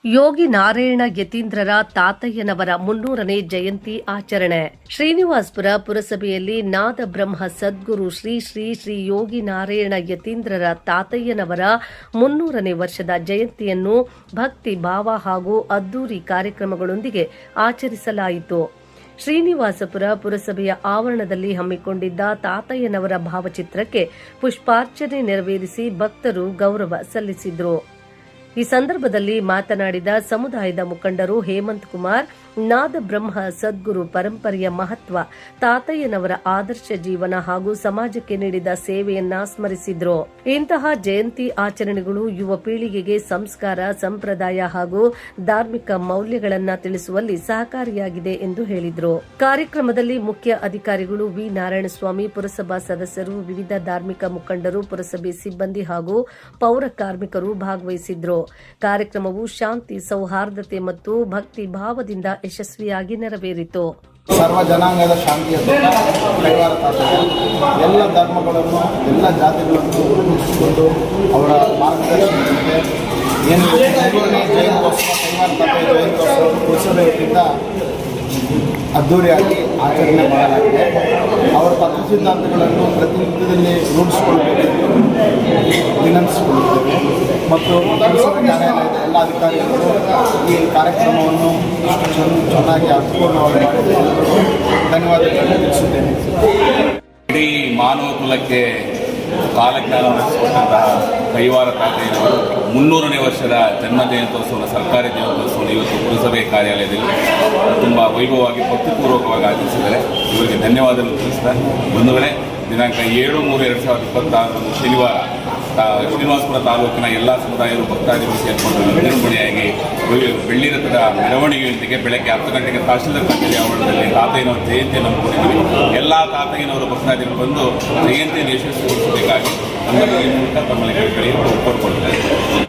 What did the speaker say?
ಯೋಗಿ ನಾರಾಯಣ ಯತೀಂದ್ರರ ತಾತಯ್ಯನವರ 300ನೇ ಜಯಂತಿ ಆಚರಣೆ. ಶ್ರೀನಿವಾಸಪುರ ಪುರಸಭೆಯಲ್ಲಿ ನಾದಬ್ರಹ್ಮ ಸದ್ಗುರು ಶ್ರೀ ಶ್ರೀ ಶ್ರೀ ಯೋಗಿ ನಾರಾಯಣ ಯತೀಂದ್ರರ ತಾತಯ್ಯನವರ 300ನೇ ವರ್ಷದ ಜಯಂತಿಯನ್ನು ಭಕ್ತಿ ಭಾವ ಹಾಗೂ ಅದ್ದೂರಿ ಕಾರ್ಯಕ್ರಮಗಳೊಂದಿಗೆ ಆಚರಿಸಲಾಯಿತು. ಶ್ರೀನಿವಾಸಪುರ ಪುರಸಭೆಯ ಆವರಣದಲ್ಲಿ ಹಮ್ಮಿಕೊಂಡಿದ್ದ ತಾತಯ್ಯನವರ ಭಾವಚಿತ್ರಕ್ಕೆ ಪುಷ್ಪಾರ್ಚನೆ ನೆರವೇರಿಸಿ ಭಕ್ತರು ಗೌರವ ಸಲ್ಲಿಸಿದರು. ಈ ಸಂದರ್ಭದಲ್ಲಿ ಮಾತನಾಡಿದ ಸಮುದಾಯದ ಮುಖಂಡರು ಹೇಮಂತ್ ಕುಮಾರ್, ನಾದಬ್ರಹ್ಮ ಸದ್ಗುರು ಪರಂಪರೆಯ ಮಹತ್ವ, ತಾತಯ್ಯನವರ ಆದರ್ಶ ಜೀವನ ಹಾಗೂ ಸಮಾಜಕ್ಕೆ ನೀಡಿದ ಸೇವೆಯನ್ನ ಸ್ಮರಿಸಿದ್ರು. ಇಂತಹ ಜಯಂತಿ ಆಚರಣೆಗಳು ಯುವ ಪೀಳಿಗೆಗೆ ಸಂಸ್ಕಾರ, ಸಂಪ್ರದಾಯ ಹಾಗೂ ಧಾರ್ಮಿಕ ಮೌಲ್ಯಗಳನ್ನು ತಿಳಿಸುವಲ್ಲಿ ಸಹಕಾರಿಯಾಗಿದೆ ಎಂದು ಹೇಳಿದರು. ಕಾರ್ಯಕ್ರಮದಲ್ಲಿ ಮುಖ್ಯ ಅಧಿಕಾರಿಗಳು ವಿ ನಾರಾಯಣಸ್ವಾಮಿ, ಪುರಸಭಾ ಸದಸ್ಯರು, ವಿವಿಧ ಧಾರ್ಮಿಕ ಮುಖಂಡರು, ಪುರಸಭೆ ಸಿಬ್ಬಂದಿ ಹಾಗೂ ಪೌರ ಕಾರ್ಮಿಕರು ಭಾಗವಹಿಸಿದ್ರು. ಕಾರ್ಯಕ್ರಮವು ಶಾಂತಿ, ಸೌಹಾರ್ದತೆ ಮತ್ತು ಭಕ್ತಿ ಭಾವದಿಂದ ಯಶಸ್ವಿಯಾಗಿ ನೆರವೇರಿತು. ಸರ್ವ ಜನಾಂಗದ ಶಾಂತಿಯ ಕೈವಾರ ತಾತಯ್ಯ ಎಲ್ಲ ಧರ್ಮಗಳನ್ನು, ಎಲ್ಲ ಜಾತಿಗಳನ್ನು ಒಗ್ಗೂಡಿಸಿಕೊಂಡು ಅವರ ಮಾರ್ಗದರ್ಶನದಂತೆ ಏನು ಜಯಂತ್ಯೋತ್ಸವ, ಕೈವಾರ ತಾತಯ್ಯ ಜಯಂತ್ಯೋತ್ಸವ ಪುರಸಭೆಯಿಂದ ಅದ್ದೂರಿಯಾಗಿ ಆಚರಣೆ ಮಾಡಲಾಗಿದೆ. ಅವರ ತತ್ವ ಸಿದ್ಧಾಂತಗಳನ್ನು ಪ್ರತಿನಿತ್ಯದಲ್ಲಿ ರೂಢಿಸಿಕೊಳ್ಳಬೇಕೆಂದು ವಿನಂತಿಸಿಕೊಳ್ಳುತ್ತೇವೆ ಮತ್ತು ಪುರಸಭೆ ನ್ಯಾಯಾಲಯದ ಎಲ್ಲ ಅಧಿಕಾರಿಗಳು ಈ ಕಾರ್ಯಕ್ರಮವನ್ನು ಚೆನ್ನಾಗಿ ಅರ್ಥಪೂರ್ಣವಾಗಿ ಮಾಡಿದೆ. ಧನ್ಯವಾದಗಳನ್ನು ತಿಳಿಸುತ್ತೇನೆ. ಇಡೀ ಮಾನವ ಕುಲಕ್ಕೆ ಕಾಲಜ್ಞಾನ ನಡೆಸಿಕೊಟ್ಟಂತಹ ಕೈವಾರ ತಾತಯ್ಯನವರು 300ನೇ ವರ್ಷದ ಜನ್ಮ ಜಯಂತ್ಯೋತ್ಸವದ ಸರ್ಕಾರಿ ಜಯಂತ್ಯೋತ್ಸವವನ್ನು ಇವತ್ತು ಪುರಸಭೆ ಕಾರ್ಯಾಲಯದಲ್ಲಿ ತುಂಬ ವೈಭವವಾಗಿ ಭಕ್ತಿಪೂರ್ವಕವಾಗಿ ಆಚರಿಸಿದ್ದಾರೆ. ಇವರಿಗೆ ಧನ್ಯವಾದಗಳು ತಿಳಿಸಿದ್ದಾರೆ. ಬಂಧುಗಳೇ, ದಿನಾಂಕ 7/3/2026 ಶನಿವಾರ ಶ್ರೀನಿವಾಸಪುರ ತಾಲೂಕಿನ ಎಲ್ಲ ಸಮುದಾಯರು ಭಕ್ತಾದಿಗಳು ಸೇರಿಕೊಂಡು ವಿಜೃಂಭಣೆಯಾಗಿ ಬೆಳ್ಳಿರಥದ ಮೆರವಣಿಗೆಯೊಂದಿಗೆ ಬೆಳಗ್ಗೆ 10 ಗಂಟೆಗೆ ತಹಶೀಲ್ದಾರ್ ಕಚೇರಿ ಆವರಣದಲ್ಲಿ ತಾತಯ್ಯನವರ ಜಯಂತಿಯನ್ನು ಹಮ್ಮಿಕೊಂಡಿದ್ದೀವಿ. ಎಲ್ಲ ತಾತಯ್ಯನವರು ಭಕ್ತಾದಿಗಳು ಬಂದು ಜಯಂತಿಯನ್ನು ಯಶಸ್ವಿಗೊಳಿಸಬೇಕಾಗಿ ನಮ್ಮಲ್ಲಿ ಈ ಮೂಲಕ ತಮ್ಮಲ್ಲಿ ಕೋರಿಕೊಳ್ತಾರೆ.